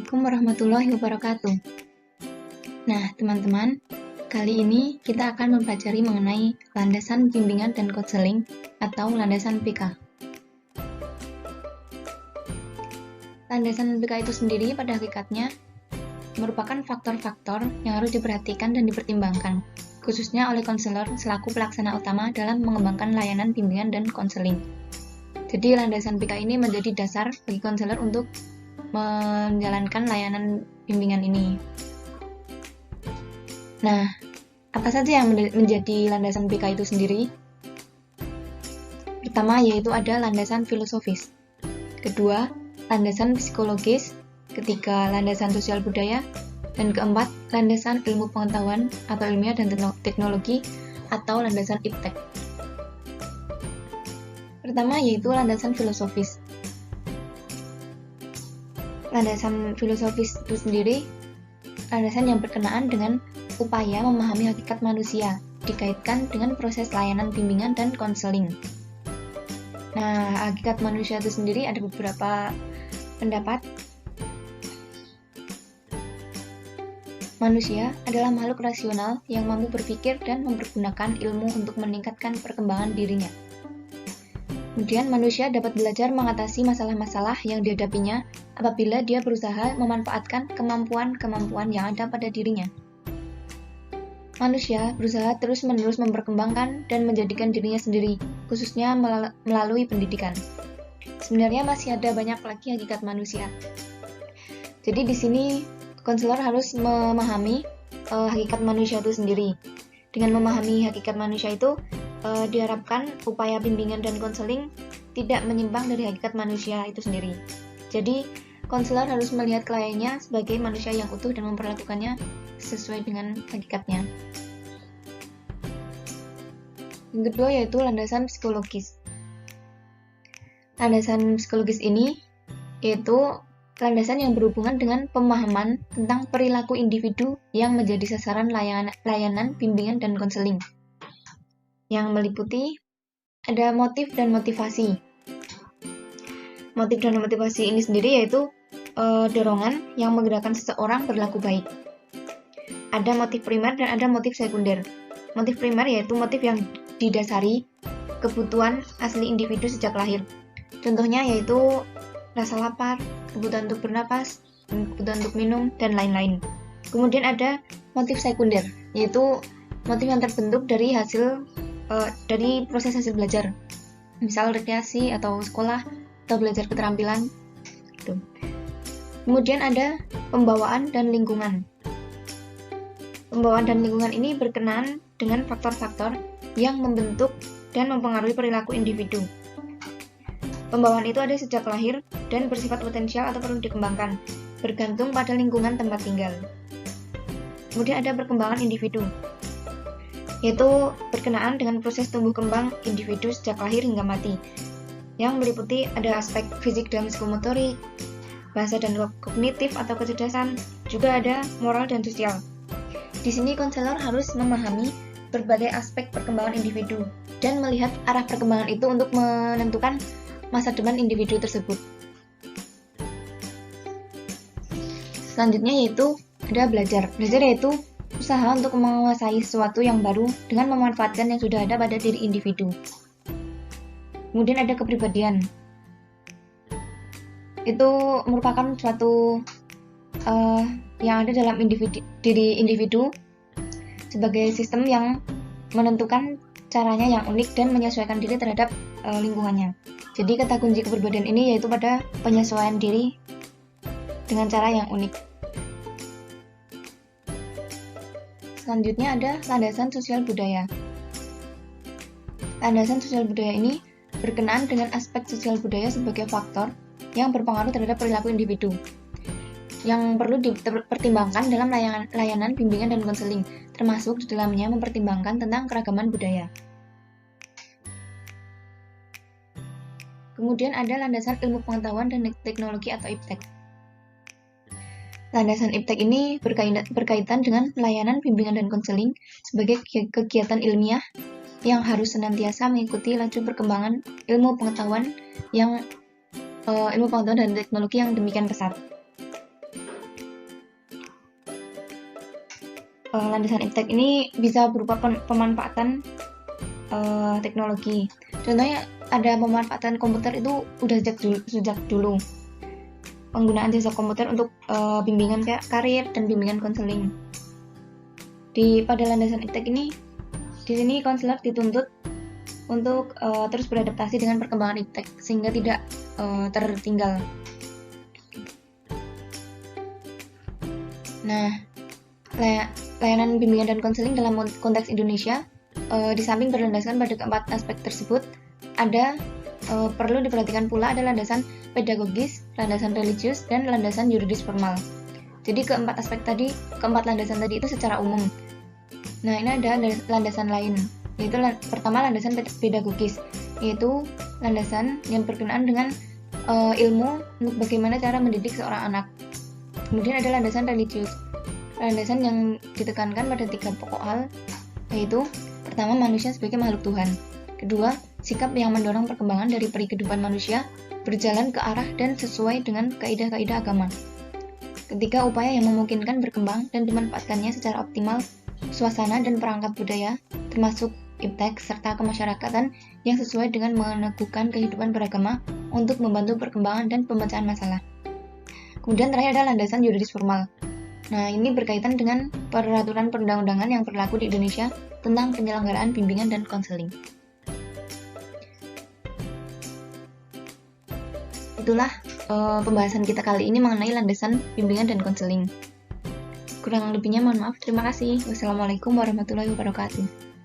Assalamualaikum warahmatullahi wabarakatuh. Nah, teman-teman, kali ini kita akan mempelajari mengenai landasan bimbingan dan konseling atau landasan PK. Landasan PK itu sendiri pada hakikatnya merupakan faktor-faktor yang harus diperhatikan dan dipertimbangkan, khususnya oleh konselor selaku pelaksana utama dalam mengembangkan layanan bimbingan dan konseling. Jadi, landasan PK ini menjadi dasar bagi konselor untuk menjalankan layanan bimbingan ini. Nah, apa saja yang menjadi landasan PK itu sendiri? Pertama, yaitu ada landasan filosofis. Kedua, landasan psikologis. Ketiga, landasan sosial budaya. Dan keempat, landasan ilmu pengetahuan atau ilmiah dan teknologi atau landasan IPTEK. Pertama, yaitu landasan filosofis. Landasan filosofis itu sendiri landasan yang berkenaan dengan upaya memahami hakikat manusia dikaitkan dengan proses layanan bimbingan dan konseling. Nah, hakikat manusia itu sendiri ada beberapa pendapat. Manusia adalah makhluk rasional yang mampu berpikir dan mempergunakan ilmu untuk meningkatkan perkembangan dirinya. Kemudian, manusia dapat belajar mengatasi masalah-masalah yang dihadapinya apabila dia berusaha memanfaatkan kemampuan-kemampuan yang ada pada dirinya. Manusia berusaha terus-menerus memperkembangkan dan menjadikan dirinya sendiri, khususnya melalui pendidikan. Sebenarnya masih ada banyak lagi hakikat manusia. Jadi di sini konselor harus memahami hakikat manusia itu sendiri. Dengan memahami hakikat manusia itu, diharapkan upaya bimbingan dan konseling tidak menyimpang dari hakikat manusia itu sendiri. Jadi, konselor harus melihat kliennya sebagai manusia yang utuh dan memperlakukannya sesuai dengan hakikatnya. Yang kedua yaitu landasan psikologis. Landasan psikologis ini yaitu landasan yang berhubungan dengan pemahaman tentang perilaku individu yang menjadi sasaran layanan bimbingan dan konseling, yang meliputi ada motif dan motivasi. Motif dan motivasi ini sendiri yaitu dorongan yang menggerakkan seseorang berlaku baik. Ada motif primer dan ada motif sekunder. Motif primer yaitu motif yang didasari kebutuhan asli individu sejak lahir. Contohnya yaitu rasa lapar, kebutuhan untuk bernapas, kebutuhan untuk minum, dan lain-lain. Kemudian ada motif sekunder, yaitu motif yang terbentuk dari dari proses hasil belajar, misal rekreasi atau sekolah atau belajar keterampilan gitu. Kemudian ada pembawaan dan lingkungan. Pembawaan dan lingkungan ini berkenaan dengan faktor-faktor yang membentuk dan mempengaruhi perilaku individu. Pembawaan itu ada sejak lahir dan bersifat potensial atau perlu dikembangkan, bergantung pada lingkungan tempat tinggal. Kemudian ada perkembangan individu, yaitu berkenaan dengan proses tumbuh kembang individu sejak lahir hingga mati, yang meliputi ada aspek fisik dan psikomotorik, bahasa dan kognitif atau kecerdasan, juga ada moral dan sosial. Di sini konselor harus memahami berbagai aspek perkembangan individu dan melihat arah perkembangan itu untuk menentukan masa depan individu tersebut. Selanjutnya yaitu ada belajar. Belajar yaitu usaha untuk menguasai sesuatu yang baru dengan memanfaatkan yang sudah ada pada diri individu. Kemudian ada kepribadian. Itu merupakan suatu yang ada dalam diri individu sebagai sistem yang menentukan caranya yang unik dan menyesuaikan diri terhadap lingkungannya. Jadi kata kunci kepribadian ini yaitu pada penyesuaian diri dengan cara yang unik. Selanjutnya ada landasan sosial budaya. Landasan sosial budaya ini berkenaan dengan aspek sosial budaya sebagai faktor yang berpengaruh terhadap perilaku individu, yang perlu dipertimbangkan dalam layanan bimbingan dan konseling, termasuk di dalamnya mempertimbangkan tentang keragaman budaya. Kemudian ada landasan ilmu pengetahuan dan teknologi atau IPTEK. Landasan IPTEK ini berkaitan dengan layanan bimbingan dan konseling sebagai kegiatan ilmiah yang harus senantiasa mengikuti laju perkembangan ilmu pengetahuan dan teknologi yang demikian pesat. landasan iptek ini bisa berupa pemanfaatan teknologi. Contohnya ada pemanfaatan komputer itu udah sejak dulu. Penggunaan jasa komputer untuk bimbingan karir dan bimbingan konseling. Pada landasan iptek ini, di sini konselor dituntut untuk terus beradaptasi dengan perkembangan iptek sehingga tidak tertinggal. Nah, layanan bimbingan dan konseling dalam konteks Indonesia, di samping berlandaskan pada keempat aspek tersebut, ada perlu diperhatikan pula ada landasan pedagogis, landasan religius, dan landasan yuridis formal. Jadi keempat landasan tadi itu secara umum. Nah, ini ada landasan lain, yaitu pertama landasan pedagogis, yaitu landasan yang berkenaan dengan ilmu untuk bagaimana cara mendidik seorang anak. Kemudian ada landasan religius, landasan yang ditekankan pada 3 pokok hal, yaitu pertama, manusia sebagai makhluk Tuhan. Kedua, sikap yang mendorong perkembangan dari peri kehidupan manusia berjalan ke arah dan sesuai dengan kaidah-kaidah agama. Ketiga, upaya yang memungkinkan berkembang dan dimanfaatkannya secara optimal suasana dan perangkat budaya, termasuk iptek serta kemasyarakatan yang sesuai dengan meneguhkan kehidupan beragama untuk membantu perkembangan dan pemecahan masalah. Kemudian terakhir ada landasan yuridis formal. Nah, ini berkaitan dengan peraturan perundang-undangan yang berlaku di Indonesia tentang penyelenggaraan bimbingan dan konseling. Itulah pembahasan kita kali ini mengenai landasan bimbingan dan konseling. Kurang lebihnya mohon maaf. Terima kasih. Wassalamualaikum warahmatullahi wabarakatuh.